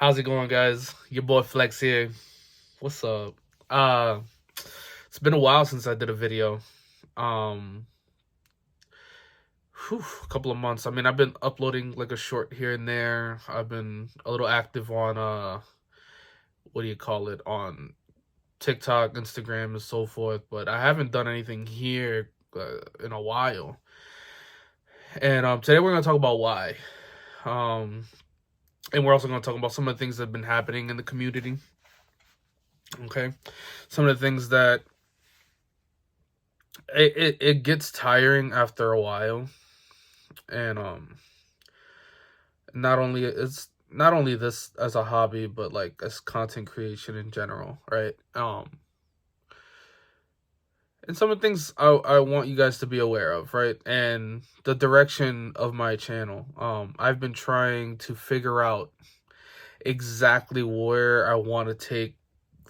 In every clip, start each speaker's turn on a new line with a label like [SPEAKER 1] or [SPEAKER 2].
[SPEAKER 1] How's it going, guys? Your boy Flex here. What's up? Uh it's been a while since I did a video. Um a couple of months. I mean, I've been uploading like a short here and there. I've been a little active on what do you call it? On TikTok, Instagram, and so forth, but I haven't done anything here in a while. And today we're going to talk about why. Um and we're also going to talk about some of the things that have been happening in the community. Okay? Some of the things that it gets tiring after a while, and not only this as a hobby, but like as content creation in general, right? And some of the things I want you guys to be aware of, right? And the direction of my channel. I've been trying to figure out exactly where I want to take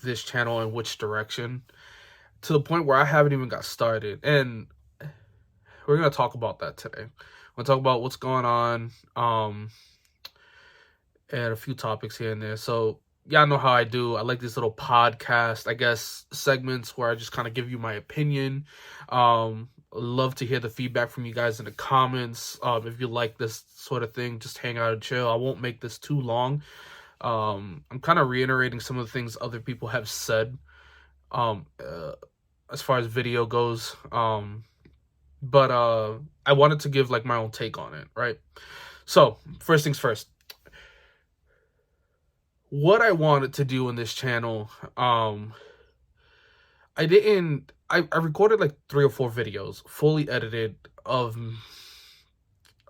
[SPEAKER 1] this channel and which direction, to the point where I haven't even got started. And we're gonna talk about that today. We'll talk about what's going on, and a few topics here and there. So y'all know how I do. I like these little podcast, I guess, segments where I just kind of give you my opinion. Love to hear the feedback from you guys in the comments. If you like this sort of thing, just hang out and chill. I won't make this too long. I'm kind of reiterating some of the things other people have said, as far as video goes. But I wanted to give like my own take on it, right? So first things first, what I wanted to do in this channel, I recorded like 3 or 4 videos fully edited of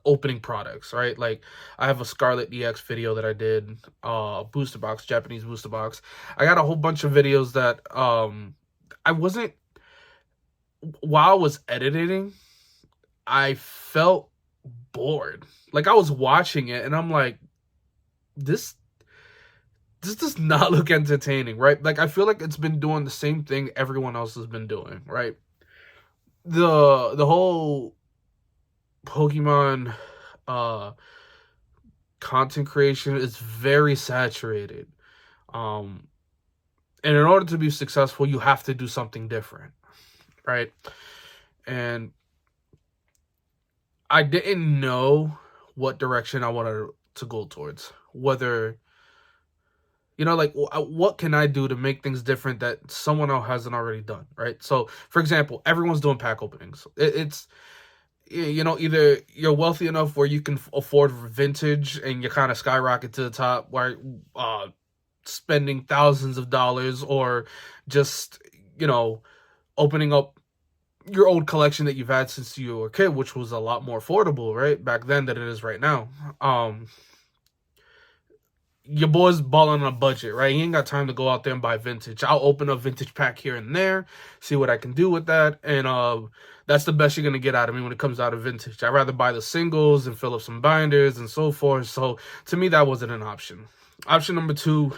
[SPEAKER 1] opening products, right? Like I have a Scarlet EX video that I did, booster box, Japanese booster box. I got a whole bunch of videos that I wasn't, while I was editing, I felt bored. Like I was watching it and I'm like, this does not look entertaining, right? Like I feel like it's been doing the same thing everyone else has been doing, right? The whole Pokemon content creation is very saturated. Um and in order to be successful, you have to do something different, right? And I didn't know what direction I wanted to go towards. Whether, like, what can I do to make things different that someone else hasn't already done, right? So, for example, everyone's doing pack openings. It's, either you're wealthy enough where you can afford vintage and you kind of skyrocket to the top, where spending thousands of dollars, or just, opening up your old collection that you've had since you were a kid, which was a lot more affordable, right, back then than it is right now. Your boy's balling on a budget, right? He ain't got time to go out there and buy vintage. I'll open a vintage pack here and there, see what I can do with that, and that's the best you're gonna get out of me when it comes out of vintage. I'd rather buy the singles and fill up some binders and so forth. So to me, that wasn't an option. Option number 2,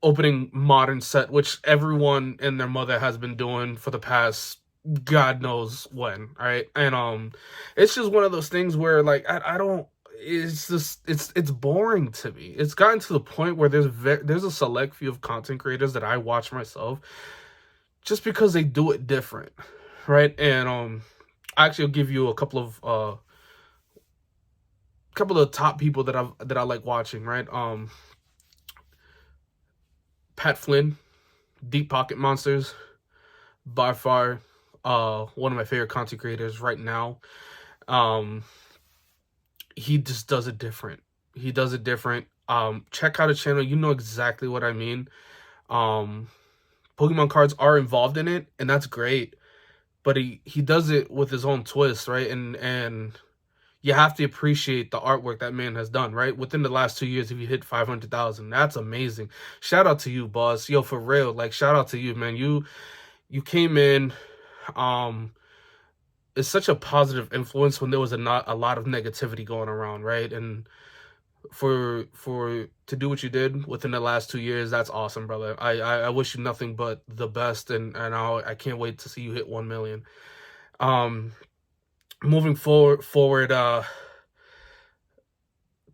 [SPEAKER 1] opening modern set, which everyone and their mother has been doing for the past God knows when, right? And it's just one of those things where, like, I don't, it's just, it's boring to me. It's gotten to the point where there's a select few of content creators that I watch myself just because they do it different, right? And actually, I'll give you a couple of top people that I like watching, right? Pat Flynn, Deep Pocket Monsters, by far one of my favorite content creators right now. He just does it different. He does it different. Check out his channel. You know exactly what I mean. Pokemon cards are involved in it, and that's great. But he does it with his own twist, right? And you have to appreciate the artwork that man has done, right? Within the last 2 years, if you hit 500,000, that's amazing. Shout out to you, boss. Yo, for real. Like, shout out to you, man. You came in. It's such a positive influence when there was a lot of negativity going around, right? And for to do what you did within the last 2 years, that's awesome, brother. I wish you nothing but the best, and I can't wait to see you hit 1 million. Moving forward,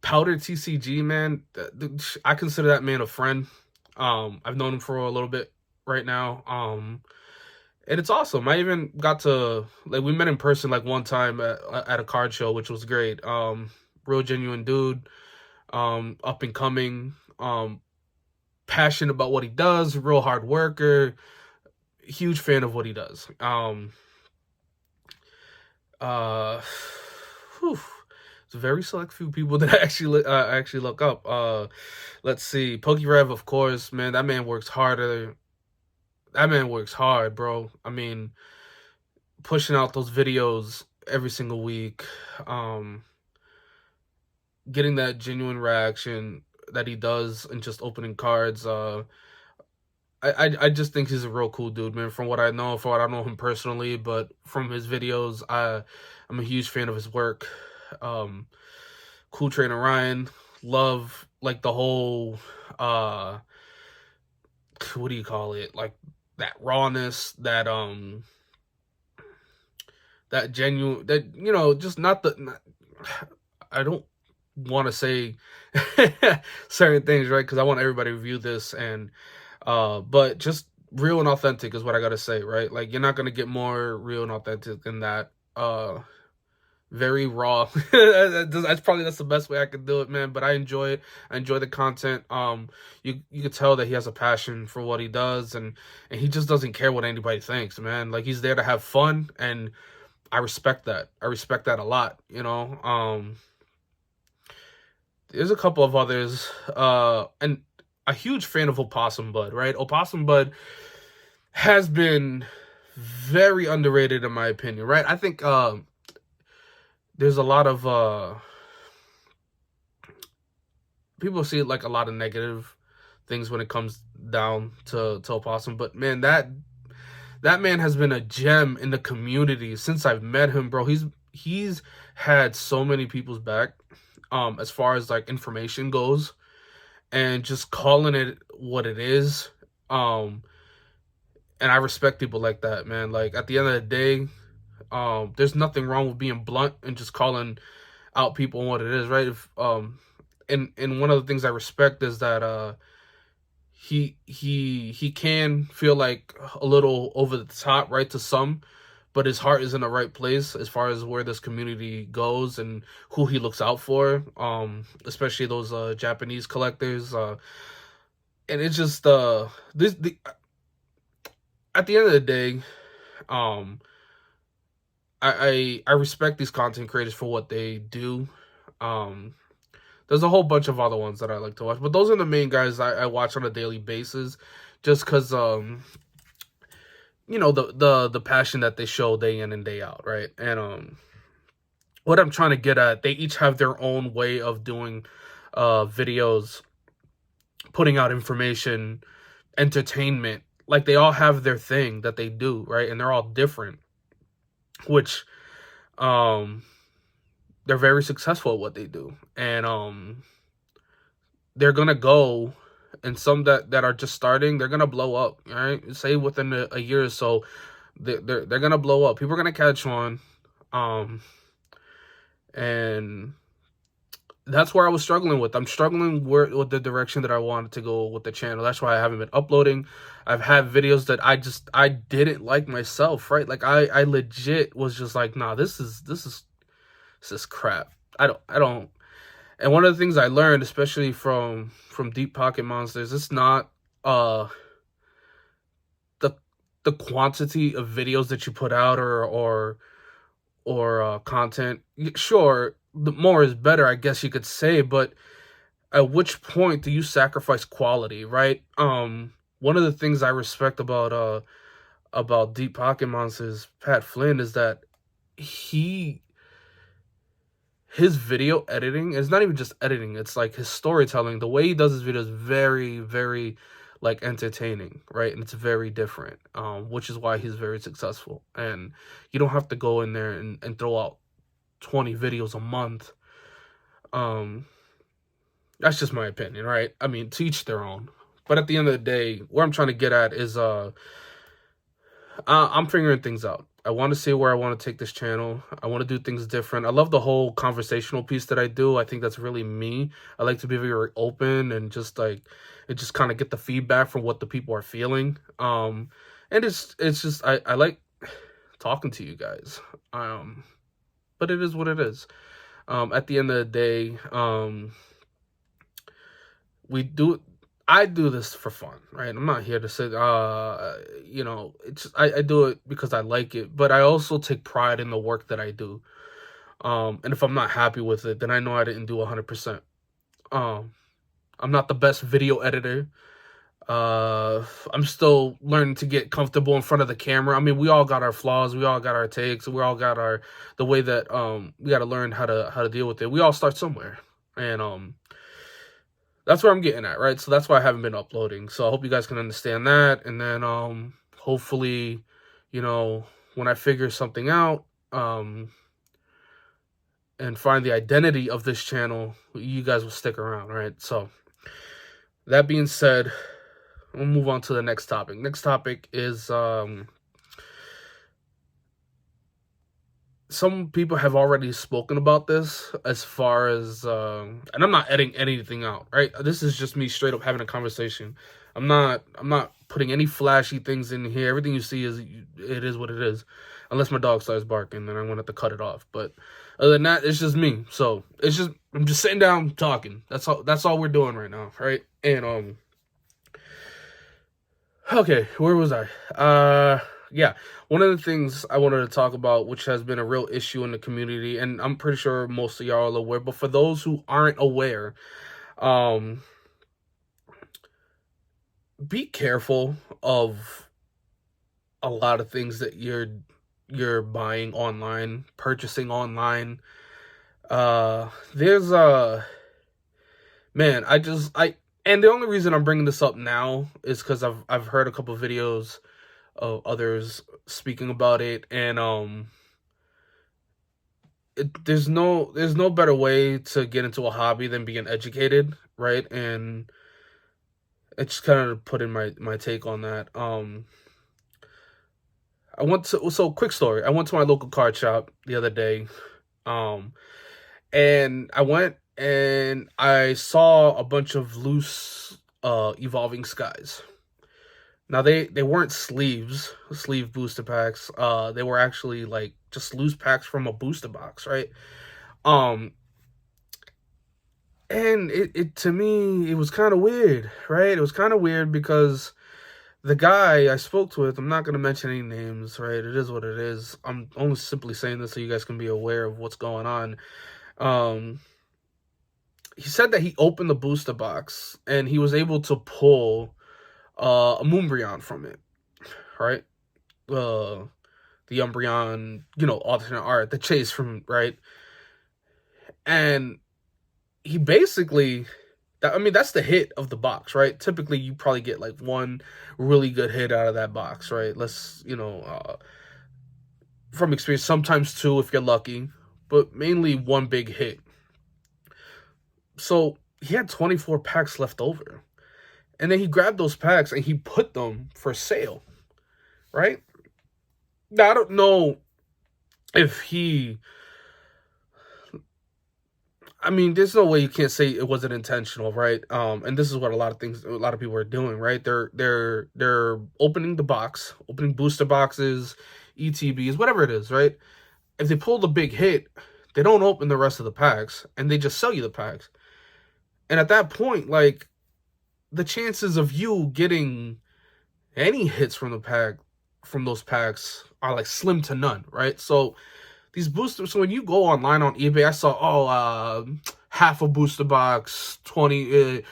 [SPEAKER 1] Powder TCG, man, I consider that man a friend. I've known him for a little bit right now. And it's awesome. I even got to, like, we met in person like one time at a card show, which was great. Real genuine dude, up and coming, passionate about what he does, real hard worker, huge fan of what he does. Uh, whew, it's a very select few people that I actually look up. Let's see, PokeRev, of course, man. That man works harder. That man works hard, bro. I mean, pushing out those videos every single week, um, getting that genuine reaction that he does, and just opening cards. I just think he's a real cool dude, man. From what I know, from what I know him personally, but from his videos, I'm a huge fan of his work. Um, Cool Trainer Ryan, love like the whole what do you call it? Like that rawness, that genuine, that just not the. Not, I don't want to say certain things, right? Because I want everybody to review this, and but just real and authentic is what I gotta say, right? Like, you're not gonna get more real and authentic than that. Very raw. That's the best way I could do it, man. But I enjoy it. I enjoy the content. You could tell that he has a passion for what he does, and he just doesn't care what anybody thinks, man. Like, he's there to have fun, and I respect that. I respect that a lot. There's a couple of others, and a huge fan of Opossum Bud, right? Opossum Bud has been very underrated in my opinion, right? I think there's a lot of people see like a lot of negative things when it comes down to Opossum, but man, that man has been a gem in the community since I've met him, bro. He's had so many people's back, as far as like information goes, and just calling it what it is. And I respect people like that, man. Like, at the end of the day, there's nothing wrong with being blunt and just calling out people on what it is, right? If and one of the things I respect is that he can feel like a little over the top, right, to some, but his heart is in the right place as far as where this community goes and who he looks out for, especially those Japanese collectors, and it's just at the end of the day, I respect these content creators for what they do. There's a whole bunch of other ones that I like to watch, but those are the main guys I watch on a daily basis, just because the passion that they show day in and day out, right? And what I'm trying to get at, they each have their own way of doing videos, putting out information, entertainment. Like, they all have their thing that they do, right? And they're all different, which they're very successful at what they do, and they're gonna go, and some that are just starting, they're gonna blow up, right? Say within a year or so, they're gonna blow up. People are gonna catch on, and that's where I was struggling with. I'm struggling with the direction that I wanted to go with the channel. That's why I haven't been uploading. I've had videos that I didn't like myself, right? Like, I legit was just like, nah, this is crap. I don't. And one of the things I learned, especially from Deep Pocket Monsters, it's not the quantity of videos that you put out or content. Sure, the more is better, I guess you could say, but at which point do you sacrifice quality, right? One of the things I respect about Deep Pocket Monsters, Pat Flynn, is that his video editing is not even just editing, it's like his storytelling. The way he does his videos is very, very like entertaining, right? And it's very different, which is why he's very successful. And you don't have to go in there and throw out 20 videos a month. That's just my opinion, right? I mean, to each their own. But at the end of the day, where I'm trying to get at is I'm figuring things out. I want to see where I want to take this channel. I want to do things different. I love the whole conversational piece that I do. I think that's really me. I like to be very open and just like, it just kind of get the feedback from what the people are feeling. And it's just, I like talking to you guys. But it is what it is. At the end of the day, we do I do this for fun, right? I'm not here to say it's I do it because I like it, but I also take pride in the work that I do. And if I'm not happy with it, then I know I didn't do 100%. I'm not the best video editor. I'm still learning to get comfortable in front of the camera. I mean, we all got our flaws, we all got our takes, we all got the way that we got to learn how to deal with it. We all start somewhere. And that's where I'm getting at, right? So that's why I haven't been uploading. So I hope you guys can understand that. And then hopefully, when I figure something out and find the identity of this channel, you guys will stick around, right? So that being said, we'll move on to the next topic. Next topic is some people have already spoken about this as far as and I'm not editing anything out, right? This is just me straight up having a conversation. I'm not putting any flashy things in here. Everything you see it is what it is. Unless my dog starts barking, then I'm gonna have to cut it off. But other than that, it's just me. So I'm just sitting down talking. That's all we're doing right now, right? And okay, where was I? Yeah, one of the things I wanted to talk about, which has been a real issue in the community, and I'm pretty sure most of y'all are aware, but for those who aren't aware, be careful of a lot of things that you're buying online, purchasing online. There's man, and the only reason I'm bringing this up now is because I've heard a couple of videos of others speaking about it, and there's no better way to get into a hobby than being educated, right? And it's kind of put in my take on that. Quick story. I went to my local card shop the other day, and I went and I saw a bunch of loose Evolving Skies. Now they weren't sleeve booster packs. They were actually like just loose packs from a booster box, right? And it to me, it was kind of weird, right? It was kind of weird because the guy I spoke with, I'm not going to mention any names, right? It is what it is. I'm only simply saying this so you guys can be aware of what's going on. He said that he opened the booster box and he was able to pull a Moonbreon from it, right? The Umbreon, alternate art, the chase from, right? And he basically, that's the hit of the box, right? Typically, you probably get like one really good hit out of that box, right? From experience, sometimes two if you're lucky, but mainly one big hit. So he had 24 packs left over. And then he grabbed those packs and he put them for sale, right? Now, I don't know if there's no way you can't say it wasn't intentional, right? And this is what a lot of people are doing, right? They're opening the box, opening booster boxes, ETBs, whatever it is, right? If they pull the big hit, they don't open the rest of the packs and they just sell you the packs. And at that point, like, the chances of you getting any hits from those packs are like slim to none, right? So these boosters, so when you go online on eBay, I saw half a booster box, 20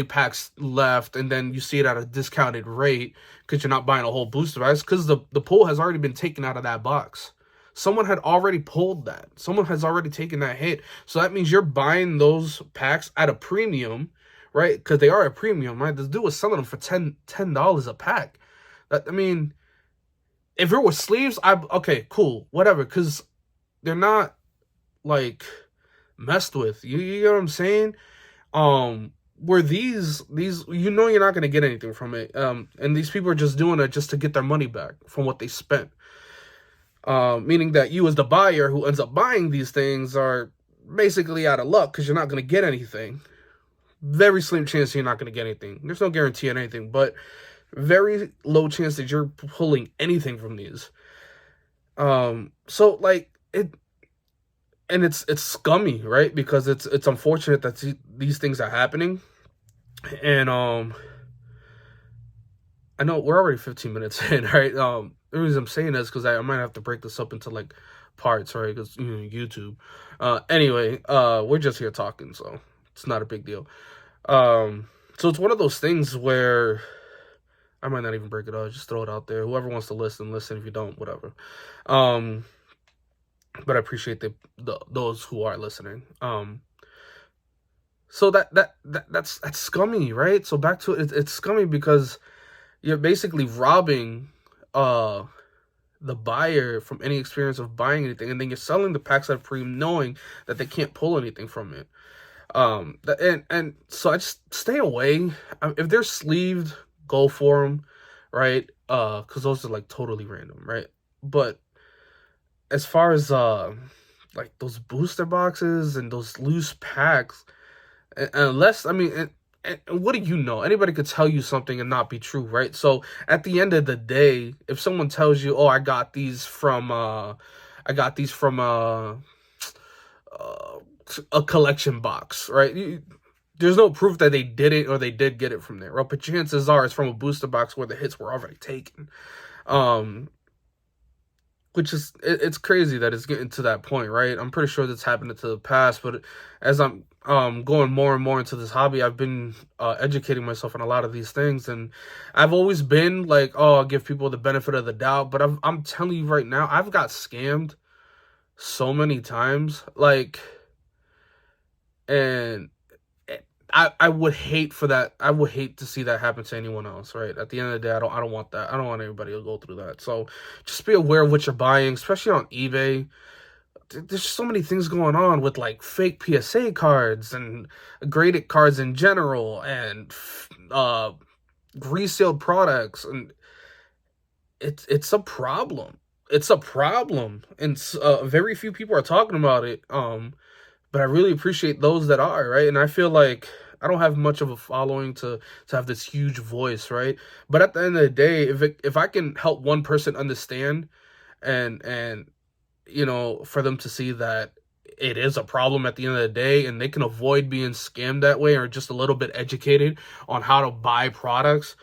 [SPEAKER 1] packs left, and then you see it at a discounted rate because you're not buying a whole booster box because the pull has already been taken out of that box. Someone had already pulled that. Someone has already taken that hit. So that means you're buying those packs at a premium, right? Because they are a premium, right? This dude was selling them for $10 a pack. If it were sleeves, okay, cool, whatever, because they're not like messed with. You know what I'm saying? Where these you're not gonna get anything from it. And these people are just doing it just to get their money back from what they spent. Meaning that you as the buyer who ends up buying these things are basically out of luck because you're not going to get anything. Very slim chance you're not going to get anything. There's no guarantee on anything, but very low chance that you're pulling anything from these. So like it, and it's scummy, right? Because it's unfortunate that these things are happening, and I know we're already 15 minutes in, right? The reason I'm saying this because I might have to break this up into like parts, right? Because YouTube. Anyway, we're just here talking, so it's not a big deal. So it's one of those things where I might not even break it up, just throw it out there. Whoever wants to listen, listen. If you don't, whatever. But I appreciate those who are listening. So that's scummy, right? So back to it, it's scummy because you're basically robbing the buyer from any experience of buying anything, and then you're selling the packs at premium knowing that they can't pull anything from it. And so I just stay away. If they're sleeved, go for them, right? Because those are like totally random, right? But as far as like those booster boxes and those loose packs, unless I mean, and what do you know? Anybody could tell you something and not be true, right? So at the end of the day, if someone tells you, "Oh, I got these from a collection box," right? There's no proof that they did it or they did get it from there, right? But chances are it's from a booster box where the hits were already taken. Which is it's crazy that it's getting to that point, right? I'm pretty sure that's happened into the past, but as I'm going more and more into this hobby, I've been educating myself on a lot of these things, and I've always been like, oh, I'll give people the benefit of the doubt, but I'm telling you right now, I've got scammed so many times, like, and I would hate for that. I would hate to see that happen to anyone else, right? At the end of the day, I don't want that. I don't want anybody to go through that. So just be aware of what you're buying, especially on eBay. There's so many things going on with like fake PSA cards and graded cards in general, and resealed products, and it's a problem. It's a problem, and very few people are talking about it. But I really appreciate those that are, right? And I feel like I don't have much of a following to have this huge voice, right? But at the end of the day, if I can help one person understand, and for them to see that it is a problem at the end of the day, and they can avoid being scammed that way, or just a little bit educated on how to buy products,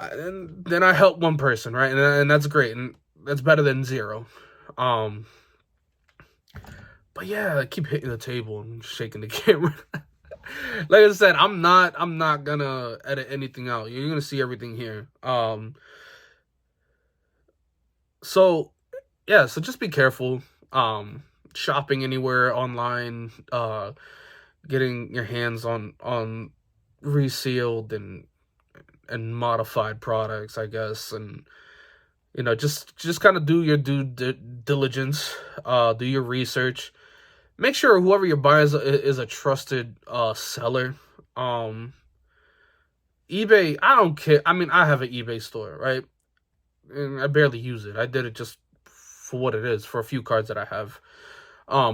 [SPEAKER 1] then I help one person, right? And that's great, and that's better than zero. But yeah, I keep hitting the table and shaking the camera. Like I said, I'm not gonna edit anything out. You're gonna see everything here. So yeah, so just be careful. Shopping anywhere online, getting your hands on resealed and modified products, I guess, and just kind of do your due diligence, do your research. Make sure whoever you're buying is a trusted seller. eBay, I don't care. I mean, I have an eBay store, right? And I barely use it. I did it just for what it is, for a few cards that I have.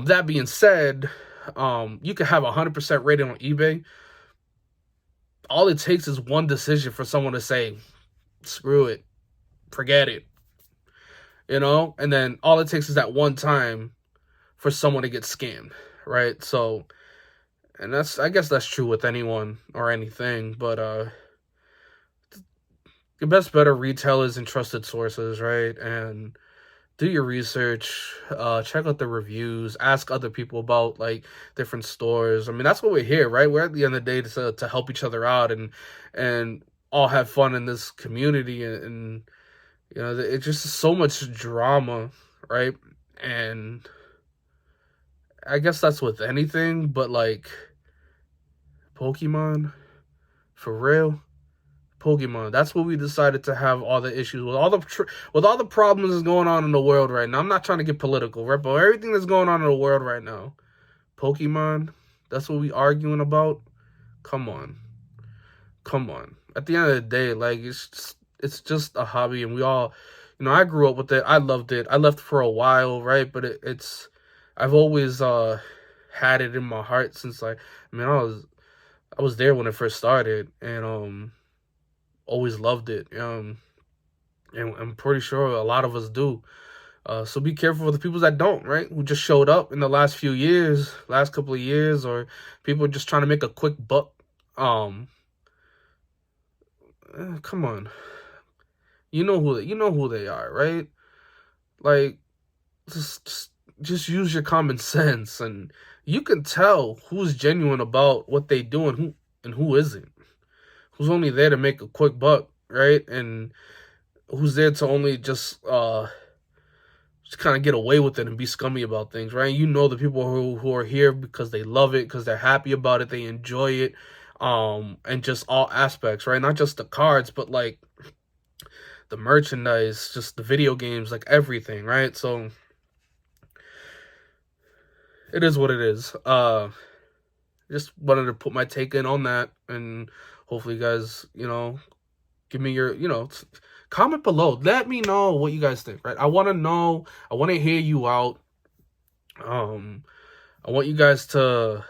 [SPEAKER 1] That being said, you can have 100% rating on eBay. All it takes is one decision for someone to say, screw it, forget it. And then all it takes is that one time for someone to get scammed, right? So, and I guess that's true with anyone or anything, but your best bet are retailers and trusted sources, right? And do your research, check out the reviews, ask other people about like different stores. I mean, that's what we're here, right? We're at the end of the day to help each other out and all have fun in this community, and it's just so much drama, right? And I guess that's with anything, but like Pokemon, for real, Pokemon. That's what we decided to have all the issues with, with all the problems that's going on in the world right now. I'm not trying to get political, right? But everything that's going on in the world right now, Pokemon. That's what we arguing about. Come on. At the end of the day, like it's just a hobby, and we all, You know, I grew up with it. I loved it. I left for a while, right? But it's I've always had it in my heart since, like, I mean, I was there when it first started, and always loved it. And I'm pretty sure a lot of us do. So be careful for the people that don't, right? Who just showed up in the last few years, last couple of years, or people just trying to make a quick buck. Come on, you know who they are, right? Like, just use your common sense, and you can tell who's genuine about what they do and who isn't. Who's only there to make a quick buck, right? And who's there to only just kind of get away with it and be scummy about things, right? You know, the people who are here because they love it, because they're happy about it, they enjoy it, and just all aspects, right? Not just the cards, but like the merchandise, just the video games, like everything, right? So it is what it is. Just wanted to put my take in on that, and hopefully you guys, give me your, comment below. Let me know what you guys think, right? I want to know. I want to hear you out. I want you guys to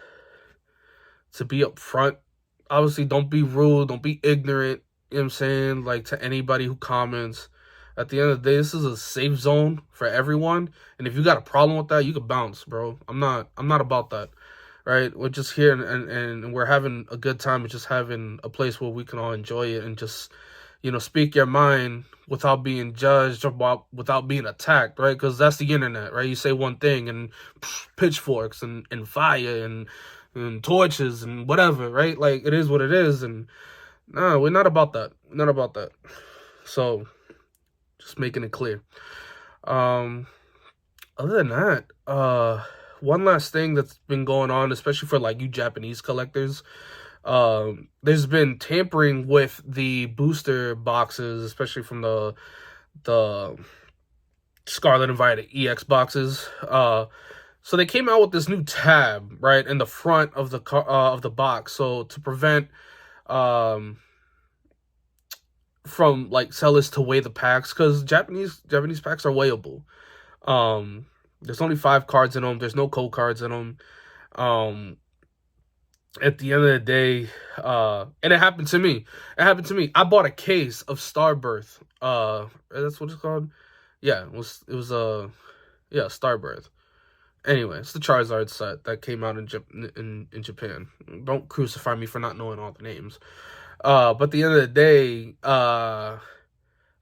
[SPEAKER 1] be upfront. Obviously, don't be rude. Don't be ignorant. You know what I'm saying? Like, to anybody who comments. At the end of the day, this is a safe zone for everyone. And if you got a problem with that, you can bounce, bro. I'm not about that. Right? We're just here and we're having a good time. We're just having a place where we can all enjoy it and just, speak your mind without being judged or without being attacked, right? Because that's the internet, right? You say one thing and pitchforks and fire and torches and whatever, right? Like, it is what it is. And no, we're not about that. We're not about that. So, just making it clear. Other than that, one last thing that's been going on, especially for like you Japanese collectors, there's been tampering with the booster boxes, especially from the Scarlet and Violet EX boxes. So they came out with this new tab, right, in the front of the box, so to prevent from like sellers to weigh the packs, because Japanese packs are weighable. There's only 5 cards in them. There's no code cards in them. At the end of the day, and it happened to me. I bought a case of Starbirth. That's what it's called. Yeah, it was Starbirth. Anyway, it's the Charizard set that came out in Japan. Don't crucify me for not knowing all the names. But at the end of the day, I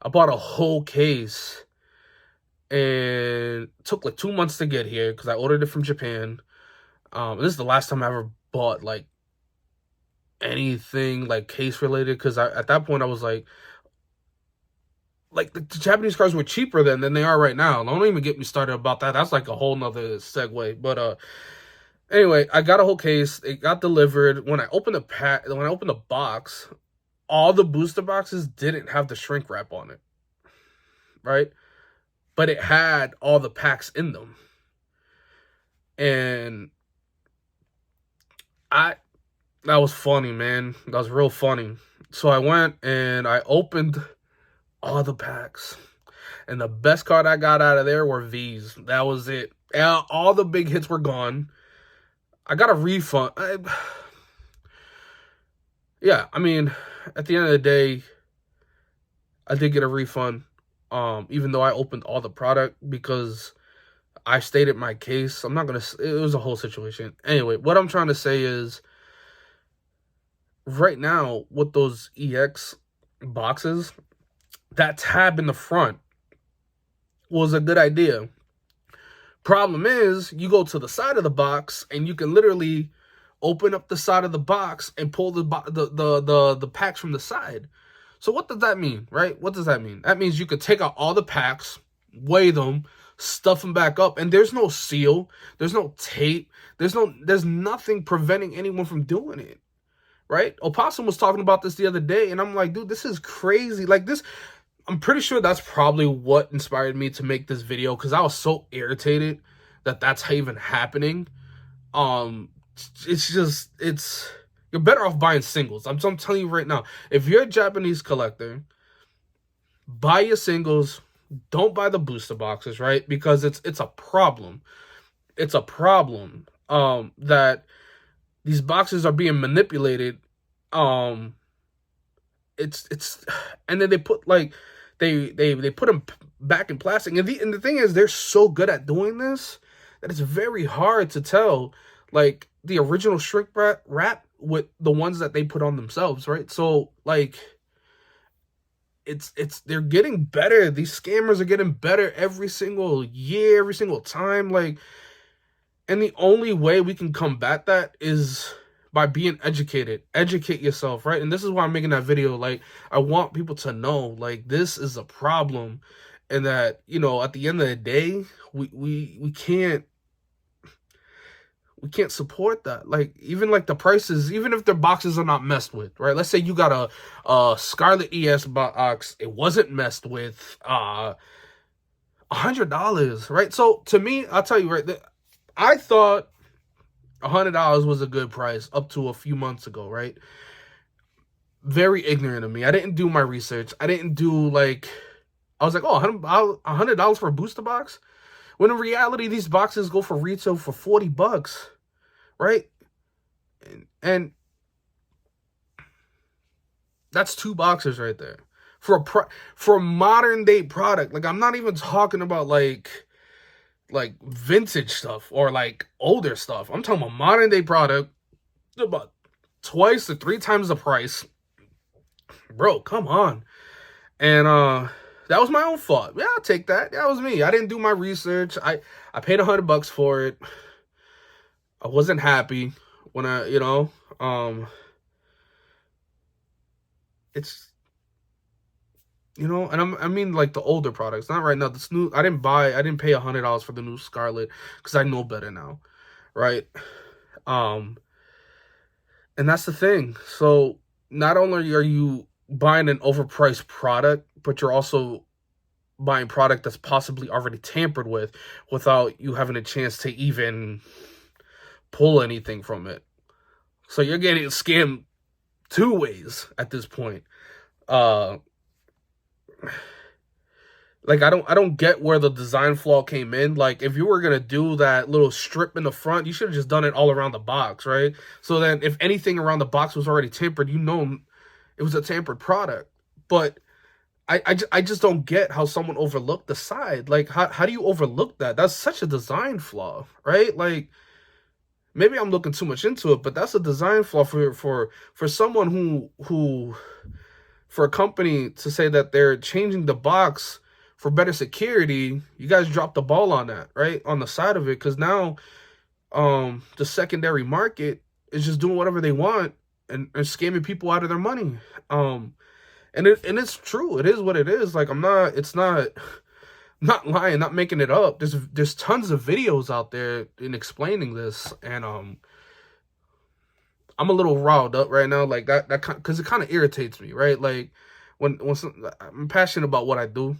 [SPEAKER 1] bought a whole case, and it took like 2 months to get here because I ordered it from Japan. This is the last time I ever bought like anything like case related, because at that point I was like the Japanese cards were cheaper than they are right now. Don't even get me started about that. That's like a whole nother segue. But anyway, I got a whole case. It got delivered. When I opened the box, all the booster boxes didn't have the shrink wrap on it, right? But it had all the packs in them. And that was funny, man. That was real funny. So I went and I opened all the packs, and the best card I got out of there were V's. That was it. All the big hits were gone. I got a refund. Yeah, I mean, at the end of the day, I did get a refund, even though I opened all the product, because I stayed at my case. I'm not gonna. It was a whole situation. Anyway, what I'm trying to say is, right now with those EX boxes, that tab in the front was a good idea. Problem is, you go to the side of the box and you can literally open up the side of the box and pull the packs from the side. So what does that mean, right? What does that mean? That means you could take out all the packs, weigh them, stuff them back up, and there's no seal, there's no tape, there's nothing preventing anyone from doing it, right? Opossum was talking about this the other day, and I'm like, dude, this is crazy. Like, this, I'm pretty sure that's probably what inspired me to make this video, because I was so irritated that that's even happening. It's you're better off buying singles. I'm telling you right now, if you're a Japanese collector, buy your singles, don't buy the booster boxes, right? Because it's a problem. It's a problem that these boxes are being manipulated. Um it's and then they put like they put them back in plastic, and the thing is, they're so good at doing this that it's very hard to tell like the original shrink wrap with the ones that they put on themselves, right? So like it's they're getting better. These scammers are getting better every single year, every single time. Like, and the only way we can combat that is by being educated. Educate yourself, right? And this is why I'm making that video. Like, I want people to know, like, this is a problem, and that, you know, at the end of the day, we can't support that. Like, even like the prices, even if their boxes are not messed with, right? Let's say you got a Scarlet ES box, it wasn't messed with, $100, right? So to me, I'll tell you, right, I thought $100 was a good price up to a few months ago, right? Very ignorant of me. I didn't do my research. I didn't do like, I was like, oh, $100 for a booster box? When in reality, these boxes go for retail for $40, right? And that's 2 boxes right there for a modern day product. Like, I'm not even talking about like vintage stuff or like older stuff. I'm talking about modern day product, about twice to 3 times the price. Bro, come on. And that was my own fault. Yeah, I'll take that. That was me. I didn't do my research. I paid $100 for it. I wasn't happy when it's, and I mean like the older products, not right now. This new, I didn't pay $100 for the new Scarlet because I know better now, right? And that's the thing. So not only are you buying an overpriced product, but you're also buying product that's possibly already tampered with without you having a chance to even pull anything from it. So you're getting scammed 2 ways at this point. Like, I don't get where the design flaw came in. Like, if you were gonna do that little strip in the front, you should have just done it all around the box, right? So then if anything around the box was already tampered, it was a tampered product. But I just don't get how someone overlooked the side. Like, how do you overlook that? That's such a design flaw, right? Like, maybe I'm looking too much into it, but that's a design flaw for someone who for a company to say that they're changing the box for better security. You guys dropped the ball on that, right? On the side of it, because now the secondary market is just doing whatever they want and scamming people out of their money. And it's true. It is what it is. Like, it's not lying, not making it up. There's tons of videos out there in explaining this, and I'm a little riled up right now, like that because it kind of irritates me, right? Like, when I'm passionate about what I do,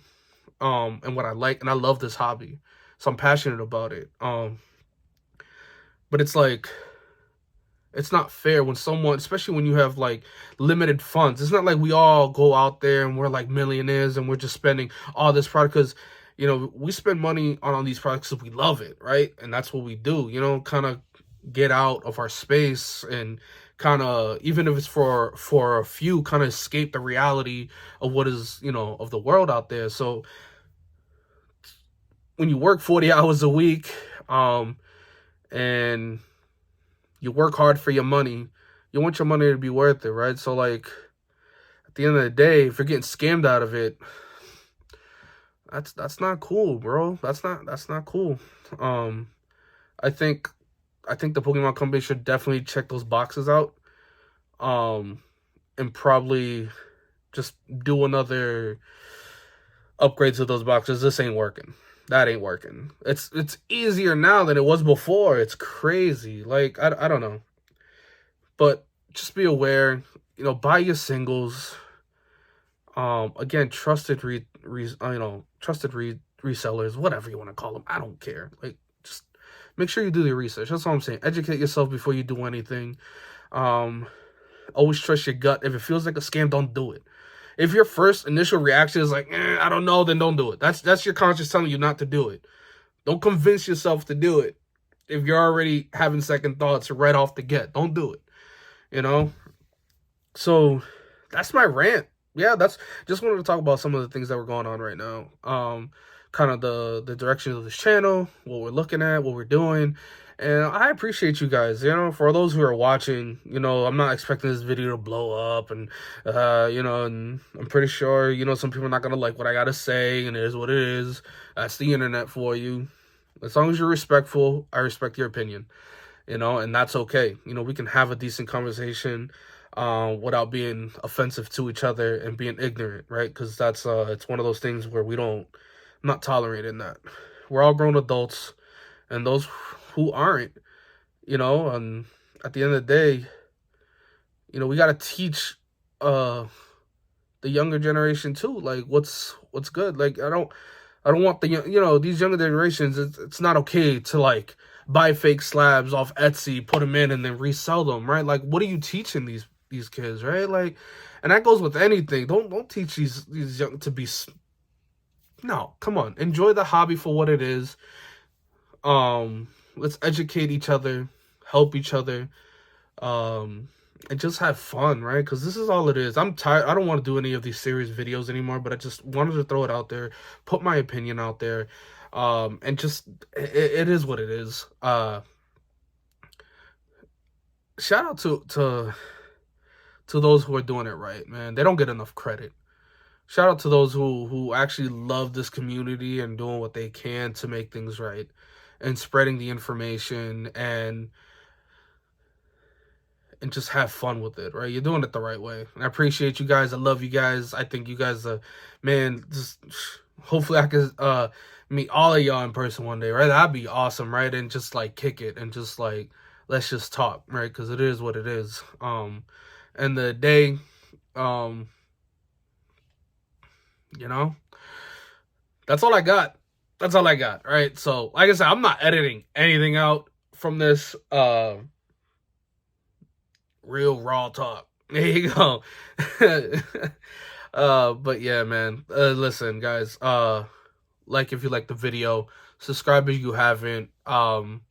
[SPEAKER 1] and what I like, and I love this hobby, so I'm passionate about it. But it's like, it's not fair when someone, especially when you have like limited funds. It's not like we all go out there and we're like millionaires and we're just spending all this product, because we spend money on these products because we love it, right? And that's what we do, kind of get out of our space and kind of, even if it's for a few, kind of escape the reality of what is, of the world out there. So when you work 40 hours a week, and you work hard for your money, you want your money to be worth it, right? So like, at the end of the day, if you're getting scammed out of it, that's not cool, bro. That's not cool. I think the Pokemon company should definitely check those boxes out, and probably just do another upgrade to those boxes. This ain't working. That ain't working. It's easier now than it was before. It's crazy. Like, I don't know. But just be aware, buy your singles. Again, trusted resellers, whatever you want to call them. I don't care. Like, just make sure you do your research. That's all I'm saying. Educate yourself before you do anything. Always trust your gut. If it feels like a scam, don't do it. If your first initial reaction is like, I don't know, then don't do it. That's your conscience telling you not to do it. Don't convince yourself to do it. If you're already having second thoughts right off the get, don't do it. You know? So that's my rant. Yeah, that's just wanted to talk about some of the things that were going on right now. Kind of the direction of this channel, what we're looking at, what we're doing. And I appreciate you guys, you know, for those who are watching, you know, I'm not expecting this video to blow up and, you know, and I'm pretty sure, you know, some people are not going to like what I got to say, and it is what it is. That's the internet for you. As long as you're respectful, I respect your opinion, you know, and that's okay. You know, we can have a decent conversation without being offensive to each other and being ignorant, right? Because that's, it's one of those things where I'm not tolerating that. We're all grown adults, and those who aren't, you know, and at the end of the day, you know, we got to teach the younger generation too, like what's good. Like I don't want the, you know, these younger generations, it's not okay to like buy fake slabs off Etsy, put them in, and then resell them, right? Like, what are you teaching these kids, right? Like, and that goes with anything. Don't teach these young to be. No, come on, enjoy the hobby for what it is. Let's educate each other, help each other, and just have fun, right? Because this is all it is. I'm tired. I don't want to do any of these serious videos anymore, but I just wanted to throw it out there, put my opinion out there, and just, it is what it is. Shout out to those who are doing it right, man. They don't get enough credit. Shout out to those who actually love this community and doing what they can to make things right and spreading the information and just have fun with it, right? You're doing it the right way. And I appreciate you guys. I love you guys. I think you guys, man, just hopefully I can meet all of y'all in person one day, right? That'd be awesome, right? And just like kick it and just like, let's just talk, right? Because it is what it is. And the day, you know, that's all I got. That's all I got, right? So, like I said, I'm not editing anything out from this real raw talk. There you go. But yeah, man. Listen, guys. Like if you like the video, subscribe if you haven't. I'm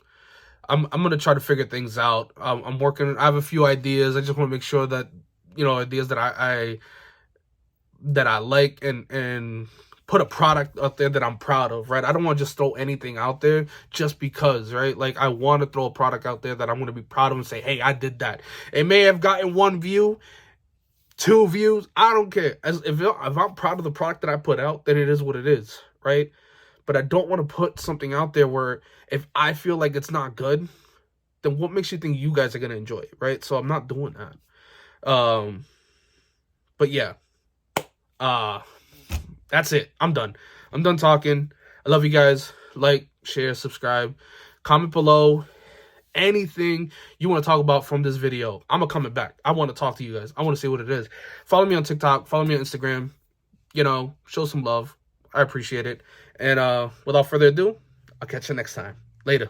[SPEAKER 1] gonna try to figure things out. I'm working. I have a few ideas. I just want to make sure that, you know, ideas that I like and put a product out there that I'm proud of, right? I don't want to just throw anything out there just because, right? Like, I want to throw a product out there that I'm going to be proud of and say, hey, I did that. It may have gotten 1 view, 2 views. I don't care. If I'm proud of the product that I put out, then it is what it is, right? But I don't want to put something out there where if I feel like it's not good, then what makes you think you guys are going to enjoy it, right? So I'm not doing that. But yeah. That's it. I'm done. I'm done talking. I love you guys. Like, share, subscribe, comment below anything you want to talk about from this video. I'm gonna comment back. I want to talk to you guys. I want to see what it is. Follow me on TikTok. Follow me on Instagram. You know, show some love. I appreciate it. And without further ado, I'll catch you next time. Later.